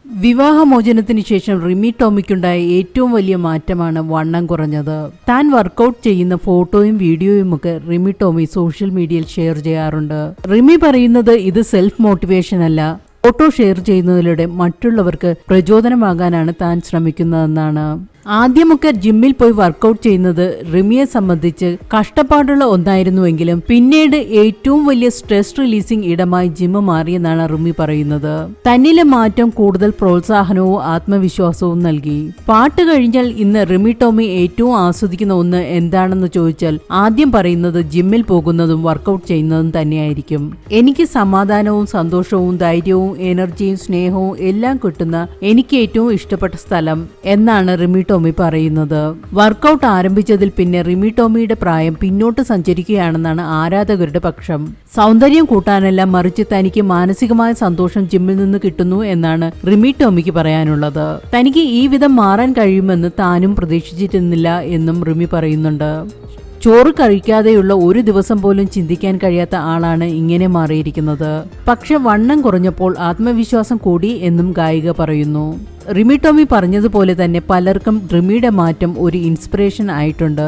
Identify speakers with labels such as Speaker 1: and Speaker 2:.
Speaker 1: വിവാഹമോചനത്തിന് ശേഷം റിമി ടോമിക്കുണ്ടായ ഏറ്റവും വലിയ മാറ്റമാണ് വണ്ണം കുറഞ്ഞത്. താൻ വർക്കൗട്ട് ചെയ്യുന്ന ഫോട്ടോയും വീഡിയോയുമൊക്കെ റിമി ടോമി സോഷ്യൽ മീഡിയയിൽ ഷെയർ ചെയ്യാറുണ്ട്. റിമി പറയുന്നത് ഇത് സെൽഫ് മോട്ടിവേഷൻ അല്ല, ഫോട്ടോ ഷെയർ ചെയ്യുന്നതിലൂടെ മറ്റുള്ളവർക്ക് പ്രചോദനമാകാനാണ് താൻ ശ്രമിക്കുന്നതെന്നാണ്. ആദ്യമൊക്കെ ജിമ്മിൽ പോയി വർക്കൗട്ട് ചെയ്യുന്നത് റിമിയെ സംബന്ധിച്ച് കഷ്ടപ്പാടുള്ള ഒന്നായിരുന്നുവെങ്കിലും പിന്നീട് ഏറ്റവും വലിയ സ്ട്രെസ് റിലീസിംഗ് ഇടമായി ജിമ്മ് മാറിയെന്നാണ് റിമി പറയുന്നത്. തന്നിലെ മാറ്റം കൂടുതൽ പ്രോത്സാഹനവും ആത്മവിശ്വാസവും നൽകി. പാട്ട് കഴിഞ്ഞാൽ ഇന്ന് റിമി ടോമി ഏറ്റവും ആസ്വദിക്കുന്ന ഒന്ന് എന്താണെന്ന് ചോദിച്ചാൽ ആദ്യം പറയുന്നത് ജിമ്മിൽ പോകുന്നതും വർക്കൗട്ട് ചെയ്യുന്നതും തന്നെയായിരിക്കും. എനിക്ക് സമാധാനവും സന്തോഷവും ധൈര്യവും എനർജിയും സ്നേഹവും എല്ലാം കിട്ടുന്ന എനിക്ക് ഏറ്റവും ഇഷ്ടപ്പെട്ട സ്ഥലം എന്നാണ് റിമി ടോമി പറയുന്നത്. വർക്കൗട്ട് ആരംഭിച്ചതിൽ പിന്നെ റിമി ടോമിയുടെ പ്രായം പിന്നോട്ട് സഞ്ചരിക്കുകയാണെന്നാണ് ആരാധകരുടെ പക്ഷം. സൗന്ദര്യം കൂട്ടാനല്ല, മറിച്ച് തനിക്ക് മാനസികമായ സന്തോഷം ജിമ്മിൽ നിന്ന് കിട്ടുന്നു എന്നാണ് റിമി ടോമിക്ക് പറയാനുള്ളത്. തനിക്ക് ഈ വിധം മാറാൻ കഴിയുമെന്ന് താനും പ്രതീക്ഷിച്ചിരുന്നില്ല എന്നും റിമി പറയുന്നുണ്ട്. ചോറ് കഴിക്കാതെയുള്ള ഒരു ദിവസം പോലും ചിന്തിക്കാൻ കഴിയാത്ത ആളാണ് ഇങ്ങനെ മാറിയിരിക്കുന്നത്. പക്ഷെ വണ്ണം കുറഞ്ഞപ്പോൾ ആത്മവിശ്വാസം കൂടി എന്നും ഗായിക പറയുന്നു. റിമി ടോമി പറഞ്ഞതുപോലെ തന്നെ പലർക്കും റിമിയുടെ മാറ്റം ഒരു ഇൻസ്പിറേഷൻ ആയിട്ടുണ്ട്.